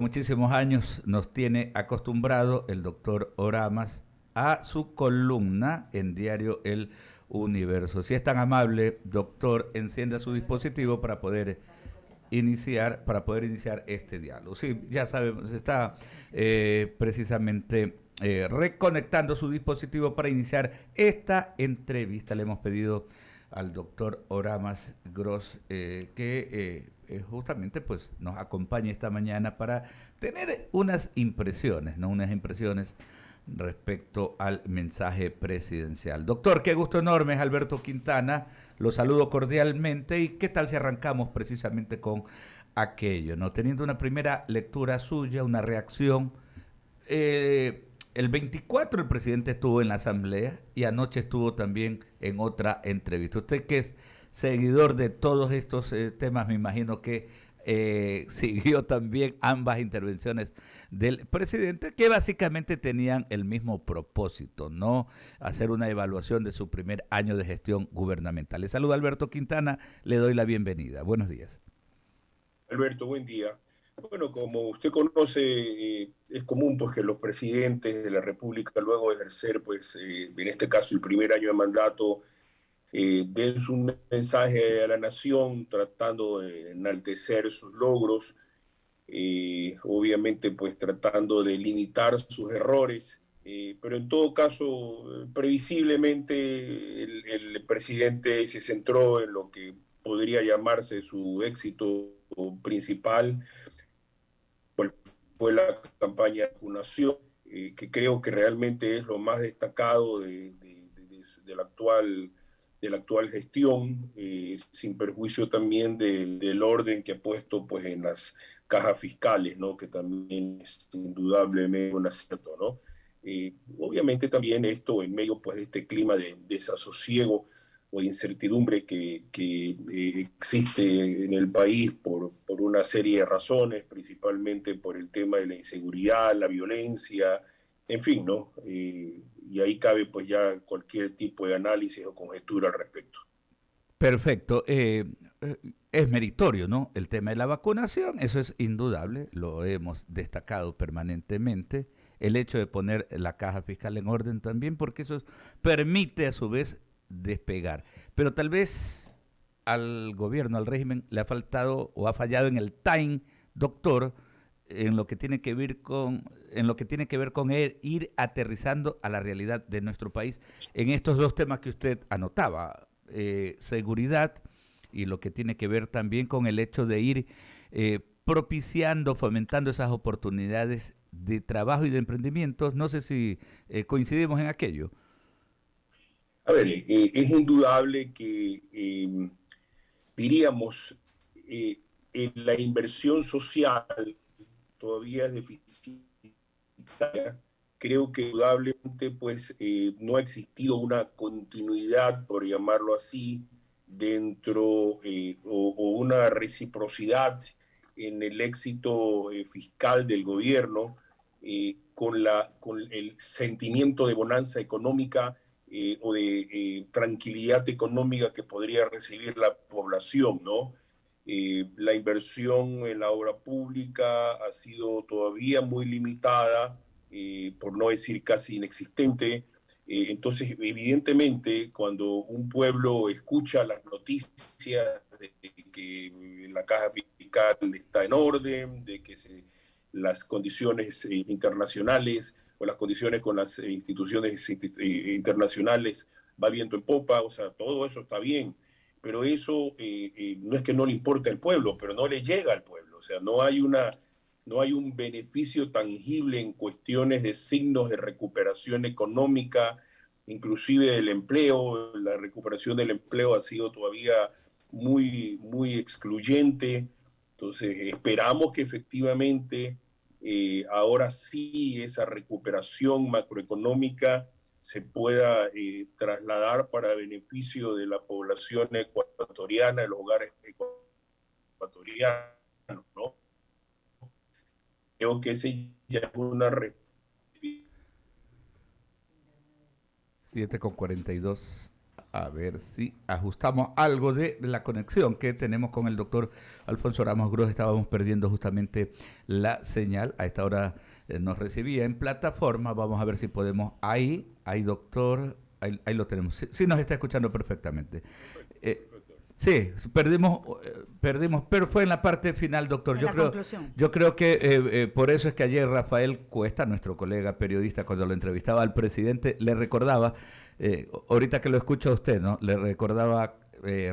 Muchísimos años nos tiene acostumbrado el doctor Oramas a su columna en Diario El Universo. Si es tan amable, doctor, encienda su dispositivo para poder iniciar este diálogo. Sí, ya sabemos, está precisamente reconectando su dispositivo para iniciar esta entrevista. Le hemos pedido al doctor Oramas Gross que justamente pues nos acompañe esta mañana para tener unas impresiones, ¿no? Unas impresiones respecto al mensaje presidencial. Doctor, qué gusto enorme, es Alberto Quintana, lo saludo cordialmente y qué tal si arrancamos precisamente con aquello, ¿no? Teniendo una primera lectura suya, una reacción. El 24 el presidente estuvo en la asamblea y anoche estuvo también en otra entrevista. Usted que es seguidor de todos estos temas, me imagino que siguió también ambas intervenciones del presidente, que básicamente tenían el mismo propósito, ¿no? Hacer una evaluación de su primer año de gestión gubernamental. Le saluda Alberto Quintana, le doy la bienvenida. Buenos días. Alberto, buen día. Bueno, como usted conoce, es común pues que los presidentes de la República, luego de ejercer, pues, en este caso, el primer año de mandato, den su mensaje a la nación tratando de enaltecer sus logros, obviamente pues tratando de limitar sus errores, pero en todo caso, previsiblemente el presidente se centró en lo que podría llamarse su éxito principal, cual fue la campaña de vacunación, que creo que realmente es lo más destacado de la actual gestión, sin perjuicio también del orden que ha puesto pues, en las cajas fiscales, ¿no? Que también es indudablemente un acierto, ¿no? Obviamente también esto en medio pues, de este clima de desasosiego o de incertidumbre que existe en el país por una serie de razones, principalmente por el tema de la inseguridad, la violencia, en fin, ¿no? Y ahí cabe pues ya cualquier tipo de análisis o conjetura al respecto. Perfecto. Es meritorio, ¿no? El tema de la vacunación, eso es indudable, lo hemos destacado permanentemente. El hecho de poner la caja fiscal en orden también, porque eso permite a su vez despegar. Pero tal vez al gobierno, al régimen, le ha faltado o ha fallado en el time, doctor, en lo que tiene que ver con ir aterrizando a la realidad de nuestro país en estos dos temas que usted anotaba, seguridad y lo que tiene que ver también con el hecho de ir propiciando, fomentando esas oportunidades de trabajo y de emprendimiento. No sé si coincidimos en aquello. A ver, es indudable que diríamos, la inversión social todavía es deficitaria. Creo que indudablemente pues, no ha existido una continuidad, por llamarlo así, dentro o una reciprocidad en el éxito fiscal del gobierno, con el sentimiento de bonanza económica, o de tranquilidad económica que podría recibir la población, ¿no? La inversión en la obra pública ha sido todavía muy limitada, por no decir casi inexistente. Entonces, evidentemente, cuando un pueblo escucha las noticias de que la caja fiscal está en orden, de que las condiciones internacionales o las condiciones con las instituciones internacionales va viento en popa, o sea, todo eso está bien, pero eso no es que no le importe al pueblo, pero no le llega al pueblo, o sea, no hay un beneficio tangible en cuestiones de signos de recuperación económica, inclusive del empleo. La recuperación del empleo ha sido todavía muy excluyente. Entonces, esperamos que efectivamente ahora sí esa recuperación macroeconómica se pueda trasladar para beneficio de la población ecuatoriana, de los hogares ecuatorianos, ¿no? Creo que ese ya es una 7:42. a ver si ajustamos algo de la conexión que tenemos con el doctor Alfonso Ramos Gros. Estábamos perdiendo justamente la señal. A esta hora nos recibía en plataforma. Vamos a ver si podemos. Ahí doctor, ahí lo tenemos. Sí, nos está escuchando perfectamente. Sí, perdimos, pero fue en la parte final, doctor. Yo creo que por eso es que ayer Rafael Cuesta, nuestro colega periodista, cuando lo entrevistaba al presidente, le recordaba, ahorita que lo escucha a usted, ¿no? Le recordaba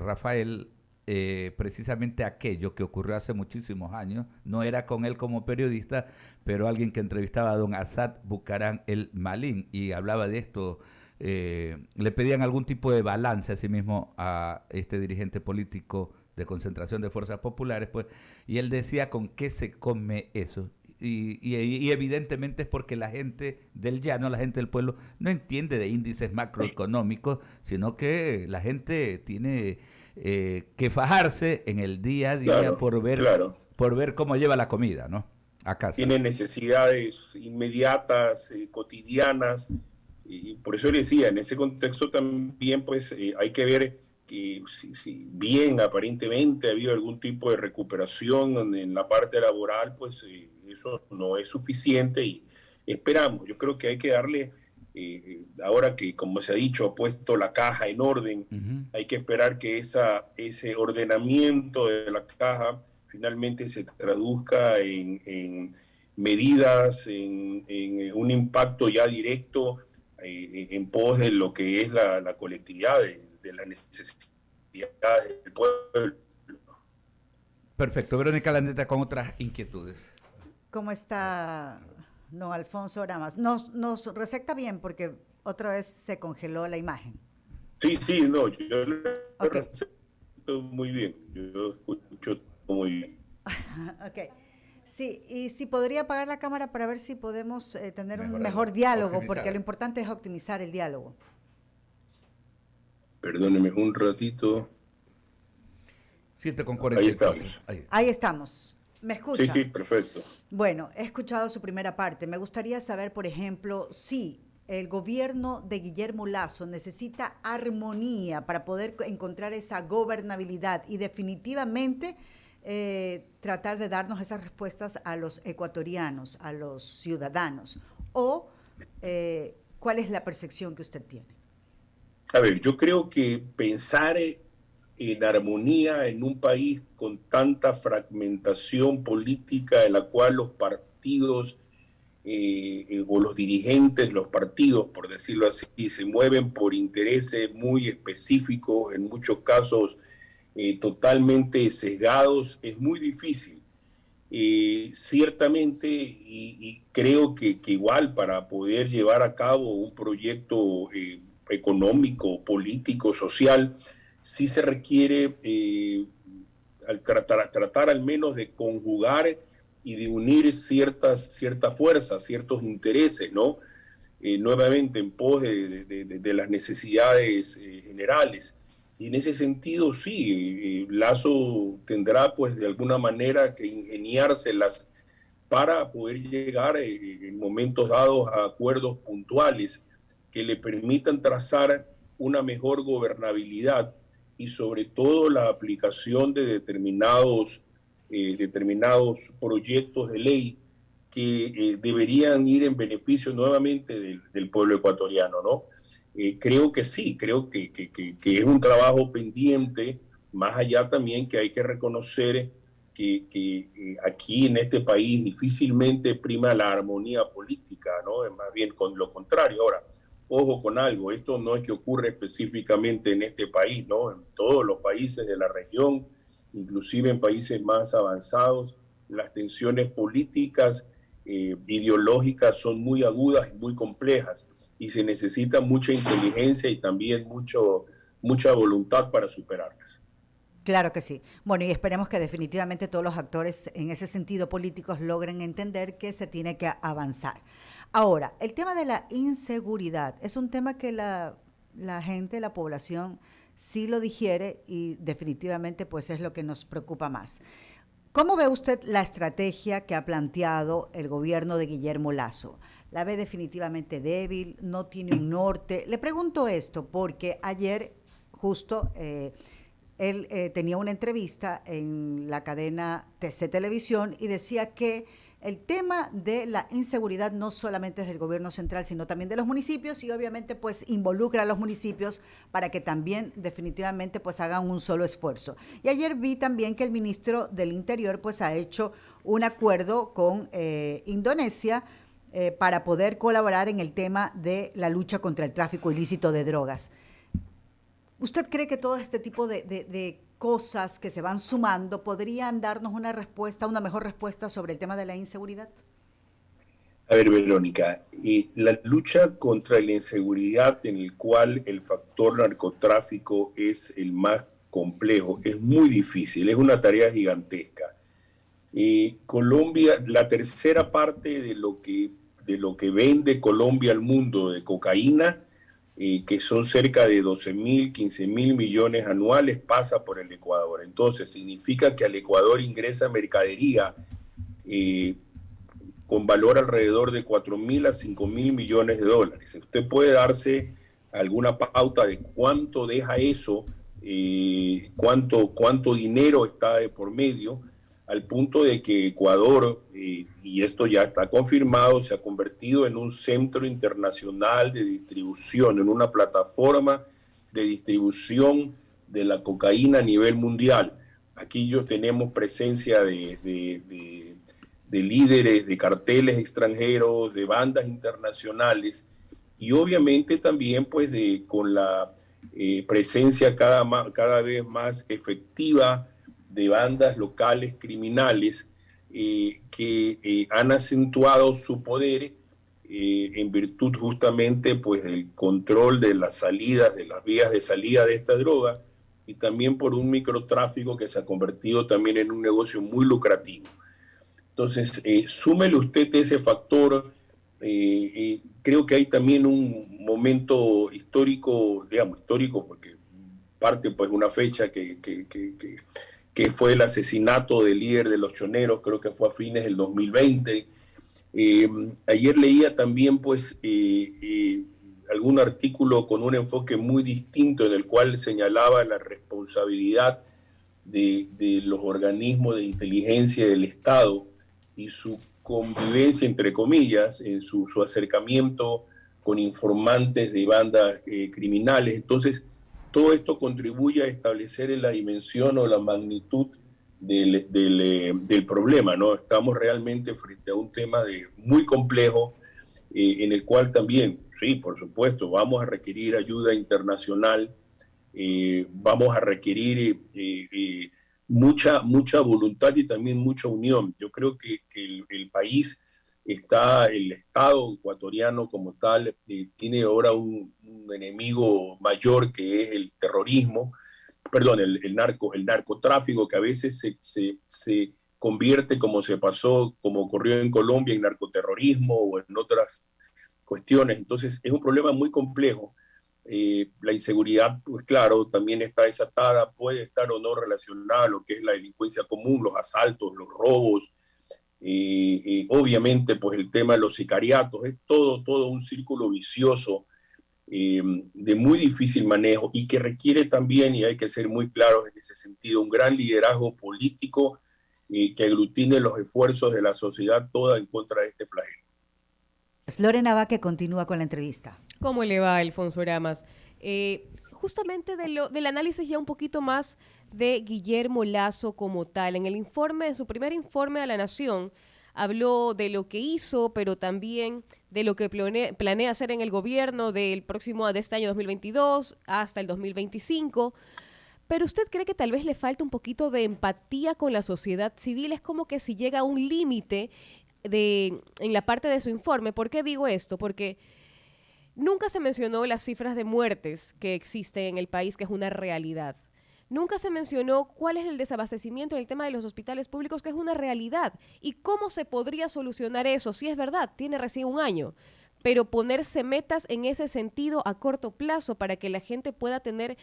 Rafael precisamente aquello que ocurrió hace muchísimos años. No era con él como periodista, pero alguien que entrevistaba a don Asad Bucarán el Malín y hablaba de esto. Le pedían algún tipo de balance a sí mismo a este dirigente político de concentración de fuerzas populares, pues, y él decía con qué se come eso. Y evidentemente es porque la gente del llano, la gente del pueblo, no entiende de índices macroeconómicos, sino que la gente tiene que fajarse en el día a día por ver cómo lleva la comida, ¿no? A casa. Tiene necesidades inmediatas, cotidianas. Y por eso le decía, en ese contexto también pues hay que ver que si bien aparentemente ha habido algún tipo de recuperación en la parte laboral, pues eso no es suficiente y esperamos. Yo creo que hay que darle, ahora que como se ha dicho, ha puesto la caja en orden, hay que esperar que ese ordenamiento de la caja finalmente se traduzca en medidas, en un impacto ya directo en pos de lo que es la colectividad, de las necesidades del pueblo. Perfecto. Verónica Landeta con otras inquietudes. ¿Cómo está don Alfonso Ramas? Nos receta bien porque otra vez se congeló la imagen. Sí, no, yo lo receto muy bien, yo escucho muy bien. Ok. Sí, y si podría apagar la cámara para ver si podemos tener un mejor diálogo, porque lo importante es optimizar el diálogo. Perdóneme un ratito. 7:46. Ahí estamos. Ahí estamos. ¿Me escucha? Sí, perfecto. Bueno, he escuchado su primera parte. Me gustaría saber, por ejemplo, si el gobierno de Guillermo Lasso necesita armonía para poder encontrar esa gobernabilidad y definitivamente tratar de darnos esas respuestas a los ecuatorianos, a los ciudadanos, o ¿cuál es la percepción que usted tiene? A ver, yo creo que pensar en armonía en un país con tanta fragmentación política en la cual los partidos o los dirigentes, los partidos, por decirlo así, se mueven por intereses muy específicos, en muchos casos totalmente sesgados, es muy difícil. Ciertamente, y creo que igual para poder llevar a cabo un proyecto económico, político, social, sí se requiere tratar al menos de conjugar y de unir ciertas fuerzas, ciertos intereses, ¿no? Nuevamente en pos de las necesidades generales. Y en ese sentido, sí, Lasso tendrá pues de alguna manera que ingeniárselas para poder llegar en momentos dados a acuerdos puntuales que le permitan trazar una mejor gobernabilidad y sobre todo la aplicación de determinados proyectos de ley que deberían ir en beneficio nuevamente del pueblo ecuatoriano, ¿no? Creo que sí, creo que es un trabajo pendiente, más allá también que hay que reconocer que aquí en este país difícilmente prima la armonía política, ¿no? Es más bien con lo contrario. Ahora, ojo con algo, esto no es que ocurre específicamente en este país, ¿no? En todos los países de la región, inclusive en países más avanzados, las tensiones políticas, ideológicas son muy agudas y muy complejas y se necesita mucha inteligencia y también mucha voluntad para superarlas. Claro que sí. Bueno, y esperemos que definitivamente todos los actores en ese sentido políticos logren entender que se tiene que avanzar. Ahora, el tema de la inseguridad es un tema que la gente, la población, sí lo digiere y definitivamente pues es lo que nos preocupa más. ¿Cómo ve usted la estrategia que ha planteado el gobierno de Guillermo Lasso? ¿La ve definitivamente débil? ¿No tiene un norte? Le pregunto esto porque ayer justo él tenía una entrevista en la cadena TC Televisión y decía que el tema de la inseguridad no solamente es del gobierno central, sino también de los municipios, y obviamente pues involucra a los municipios para que también definitivamente pues hagan un solo esfuerzo. Y ayer vi también que el ministro del Interior pues ha hecho un acuerdo con Indonesia para poder colaborar en el tema de la lucha contra el tráfico ilícito de drogas. ¿Usted cree que todo este tipo de cosas que se van sumando podrían darnos una respuesta, una mejor respuesta sobre el tema de la inseguridad? A ver, Verónica, la lucha contra la inseguridad, en el cual el factor narcotráfico es el más complejo, es muy difícil, es una tarea gigantesca. Colombia, la tercera parte de lo que vende Colombia al mundo de cocaína, que son cerca de 12.000, 15.000 millones anuales, pasa por el Ecuador. Entonces, significa que al Ecuador ingresa mercadería con valor alrededor de 4.000 a 5.000 millones de dólares. Usted puede darse alguna pauta de cuánto deja eso, cuánto dinero está de por medio, al punto de que Ecuador, y esto ya está confirmado, se ha convertido en un centro internacional de distribución, en una plataforma de distribución de la cocaína a nivel mundial. Aquí tenemos presencia de líderes, de carteles extranjeros, de bandas internacionales, y obviamente también pues con la presencia cada vez más efectiva de bandas locales criminales que han acentuado su poder en virtud justamente pues del control de las salidas, de las vías de salida de esta droga, y también por un microtráfico que se ha convertido también en un negocio muy lucrativo. Entonces, súmele usted ese factor. Creo que hay también un momento histórico, digamos histórico, porque parte pues una fecha que fue el asesinato del líder de los choneros, creo que fue a fines del 2020. Ayer leía también pues algún artículo con un enfoque muy distinto, en el cual señalaba la responsabilidad de los organismos de inteligencia del Estado y su convivencia, entre comillas, en su acercamiento con informantes de bandas criminales. Entonces, todo esto contribuye a establecer la dimensión o la magnitud del problema, ¿no? Estamos realmente frente a un tema muy complejo, en el cual también, sí, por supuesto, vamos a requerir ayuda internacional, vamos a requerir mucha voluntad y también mucha unión. Yo creo que el país el Estado ecuatoriano como tal, tiene ahora un enemigo mayor, que es el terrorismo, perdón, el narcotráfico, que a veces se convierte, como ocurrió en Colombia, en narcoterrorismo o en otras cuestiones. Entonces es un problema muy complejo. La inseguridad, pues claro, también está desatada, puede estar o no relacionada a lo que es la delincuencia común, los asaltos, los robos, obviamente pues el tema de los sicariatos, es todo un círculo vicioso de muy difícil manejo, y que requiere también, y hay que ser muy claros en ese sentido, un gran liderazgo político que aglutine los esfuerzos de la sociedad toda en contra de este flagelo. Lorena Vaque continúa con la entrevista. ¿Cómo le va, Alfonso Eramas? Justamente del análisis ya un poquito más de Guillermo Lasso como tal. En el informe, de su primer informe a la Nación, habló de lo que hizo, pero también de lo que planea hacer en el gobierno de este año 2022 hasta el 2025. Pero ¿usted cree que tal vez le falta un poquito de empatía con la sociedad civil? Es como que si llega a un límite en la parte de su informe. ¿Por qué digo esto? Porque nunca se mencionó las cifras de muertes que existen en el país, que es una realidad. Nunca se mencionó cuál es el desabastecimiento en el tema de los hospitales públicos, que es una realidad. Y cómo se podría solucionar eso. Sí, es verdad, tiene recién un año, pero ponerse metas en ese sentido a corto plazo para que la gente pueda tener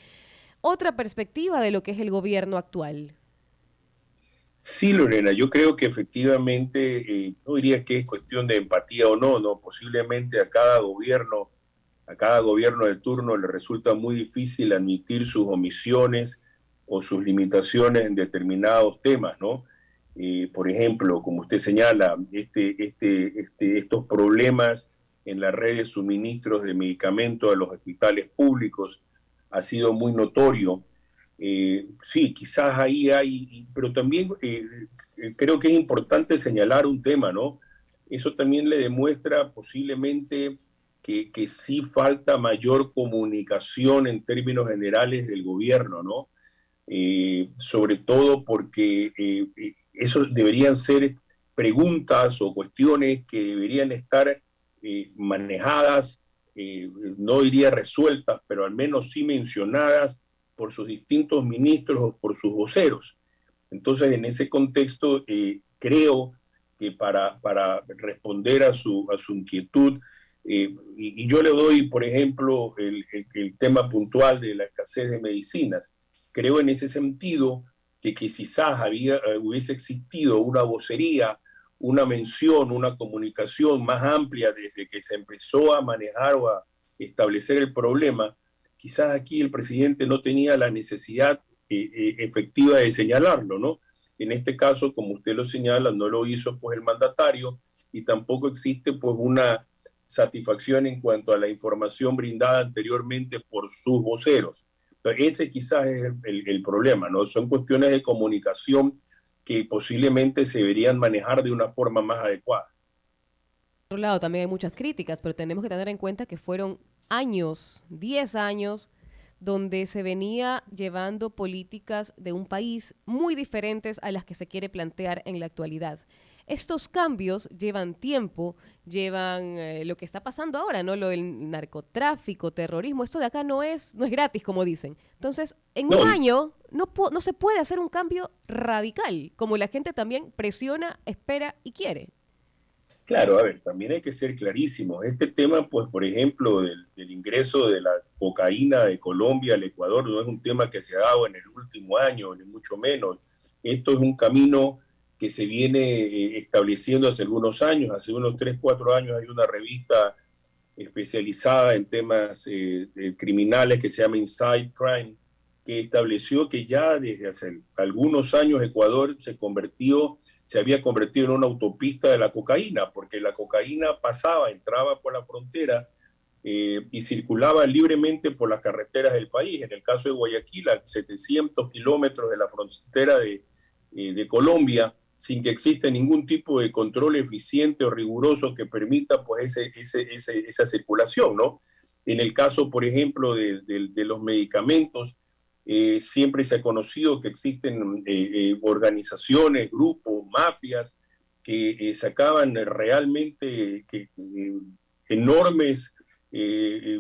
otra perspectiva de lo que es el gobierno actual. Sí, Lorena, yo creo que efectivamente, no diría que es cuestión de empatía o no, posiblemente a a cada gobierno de turno le resulta muy difícil admitir sus omisiones o sus limitaciones en determinados temas, ¿no? Por ejemplo, como usted señala, estos problemas en la red de suministros de medicamentos a los hospitales públicos ha sido muy notorio. Sí, quizás ahí hay, pero también creo que es importante señalar un tema, ¿no? Eso también le demuestra posiblemente que sí falta mayor comunicación en términos generales del gobierno, ¿no? Sobre todo porque eso deberían ser preguntas o cuestiones que deberían estar manejadas, no diría resueltas, pero al menos sí mencionadas por sus distintos ministros o por sus voceros. Entonces, en ese contexto, creo que para responder a su inquietud, y yo le doy, por ejemplo, el tema puntual de la escasez de medicinas. Creo en ese sentido que quizás hubiese existido una vocería, una mención, una comunicación más amplia desde que se empezó a manejar o a establecer el problema. Quizás aquí el presidente no tenía la necesidad efectiva de señalarlo, ¿no? En este caso, como usted lo señala, no lo hizo pues el mandatario y tampoco existe pues una satisfacción en cuanto a la información brindada anteriormente por sus voceros. Entonces, ese quizás es el problema, ¿no? Son cuestiones de comunicación que posiblemente se deberían manejar de una forma más adecuada. Por otro lado, también hay muchas críticas, pero tenemos que tener en cuenta que fueron años, 10 años, donde se venía llevando políticas de un país muy diferentes a las que se quiere plantear en la actualidad. Estos cambios llevan tiempo, llevan lo que está pasando ahora, ¿no? Lo del narcotráfico, terrorismo, esto de acá no es gratis, como dicen. Entonces, en un año no se puede hacer un cambio radical, como la gente también presiona, espera y quiere. Claro, a ver, también hay que ser clarísimos. Este tema, pues, por ejemplo, del ingreso de la cocaína de Colombia al Ecuador, no es un tema que se ha dado en el último año, ni mucho menos. Esto es un camino que se viene estableciendo hace algunos años. Hace unos 3, 4 años hay una revista especializada en temas criminales que se llama Inside Crime, que estableció que ya desde hace algunos años Ecuador se había convertido en una autopista de la cocaína, porque la cocaína entraba por la frontera y circulaba libremente por las carreteras del país. En el caso de Guayaquil, a 700 kilómetros de la frontera de Colombia, sin que exista ningún tipo de control eficiente o riguroso que permita pues, esa circulación, ¿no? En el caso, por ejemplo, de los medicamentos, siempre se ha conocido que existen organizaciones, grupos, mafias que sacaban realmente enormes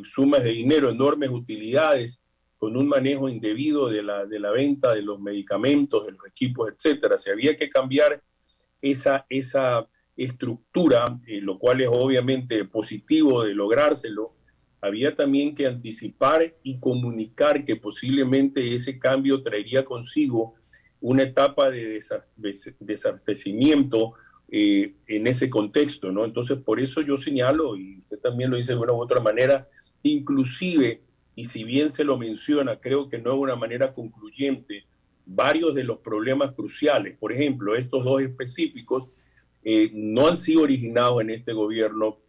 sumas de dinero, enormes utilidades con un manejo indebido de la venta de los medicamentos, de los equipos, etcétera. Se había que cambiar esa estructura, lo cual es obviamente positivo de lográrselo. Había también que anticipar y comunicar que posiblemente ese cambio traería consigo una etapa de desabastecimiento en ese contexto, ¿no? Entonces, por eso yo señalo, y usted también lo dice de una u otra manera, inclusive, y si bien se lo menciona, creo que no de una manera concluyente, varios de los problemas cruciales, por ejemplo, estos dos específicos, no han sido originados en este gobierno,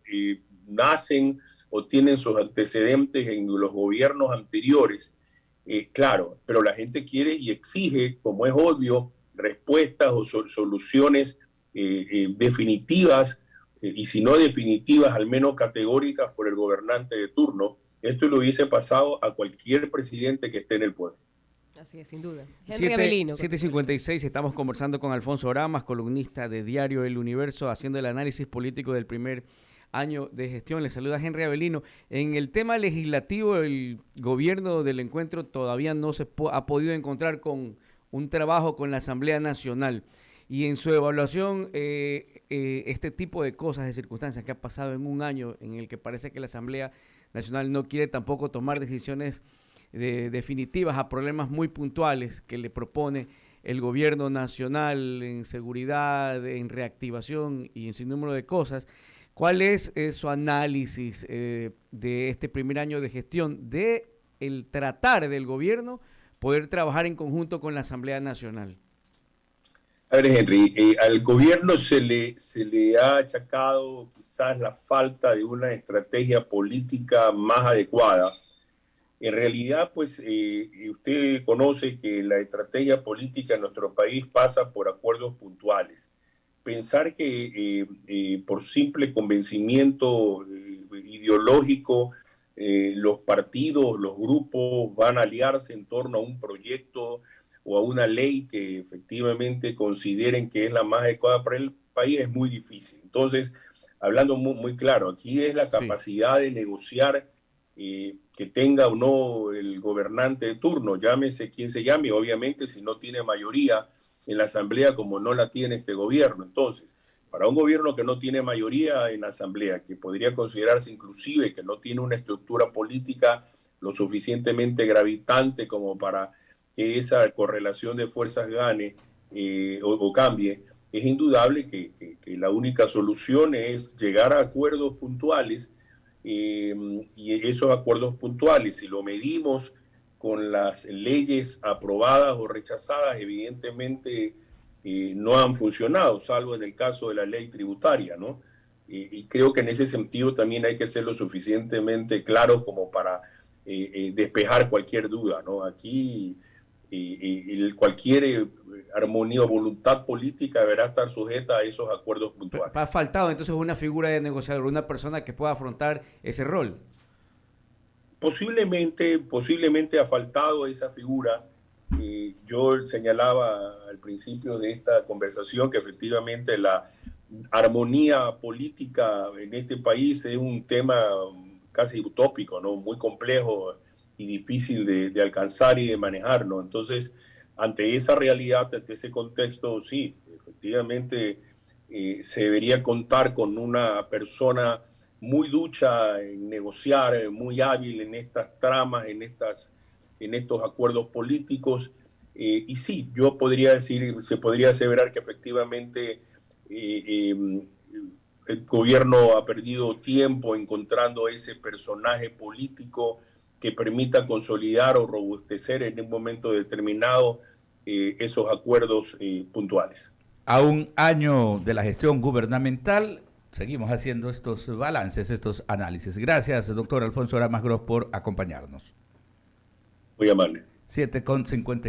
nacen o tienen sus antecedentes en los gobiernos anteriores, claro, pero la gente quiere y exige, como es obvio, respuestas o soluciones definitivas, y si no definitivas, al menos categóricas por el gobernante de turno. Esto le hubiese pasado a cualquier presidente que esté en el poder. Así es, sin duda. Henry Avelino. 7:56, estamos conversando con Alfonso Oramas, columnista de Diario El Universo, haciendo el análisis político del primer año de gestión. Le saluda Henry Avelino. En el tema legislativo, el gobierno del encuentro todavía no se ha podido encontrar con un trabajo con la Asamblea Nacional. Y en su evaluación, este tipo de cosas, de circunstancias que ha pasado en un año en el que parece que la Asamblea Nacional no quiere tampoco tomar decisiones definitivas a problemas muy puntuales que le propone el gobierno nacional en seguridad, en reactivación y en sin número de cosas, ¿Cuál es su análisis de este primer año de gestión, de el tratar del gobierno poder trabajar en conjunto con la Asamblea Nacional? A ver, Henry, al gobierno se le ha achacado quizás la falta de una estrategia política más adecuada. En realidad, pues usted conoce que la estrategia política en nuestro país pasa por acuerdos puntuales. Pensar que por simple convencimiento ideológico los partidos, los grupos van a aliarse en torno a un proyecto o a una ley que efectivamente consideren que es la más adecuada para el país es muy difícil. Entonces, hablando muy claro, aquí es la capacidad de negociar que tenga o no el gobernante de turno, llámese quien se llame, obviamente si no tiene mayoría en la asamblea como no la tiene este gobierno. Entonces, para un gobierno que no tiene mayoría en la asamblea, que podría considerarse inclusive que no tiene una estructura política lo suficientemente gravitante como para que esa correlación de fuerzas gane o cambie, es indudable que la única solución es llegar a acuerdos puntuales y esos acuerdos puntuales, si lo medimos con las leyes aprobadas o rechazadas, evidentemente no han funcionado, salvo en el caso de la ley tributaria, ¿no? Y creo que en ese sentido también hay que ser lo suficientemente claro como para despejar cualquier duda, ¿no? Aquí cualquier armonía o voluntad política deberá estar sujeta a esos acuerdos puntuales. Ha faltado entonces una figura de negociador, una persona que pueda afrontar ese rol. Posiblemente ha faltado esa figura. Yo señalaba al principio de esta conversación que efectivamente la armonía política en este país es un tema casi utópico, ¿no? Muy complejo y difícil de alcanzar y de manejar, ¿no? Entonces, ante esa realidad, ante ese contexto, sí, efectivamente se debería contar con una persona muy ducha en negociar, muy hábil en estas tramas, en estos acuerdos políticos. Y sí, yo podría decir, se podría aseverar que efectivamente el gobierno ha perdido tiempo encontrando ese personaje político que permita consolidar o robustecer en un momento determinado esos acuerdos puntuales. A un año de la gestión gubernamental, seguimos haciendo estos balances, estos análisis. Gracias, doctor Alfonso Oramas Gros, por acompañarnos. Muy amable. 7:59.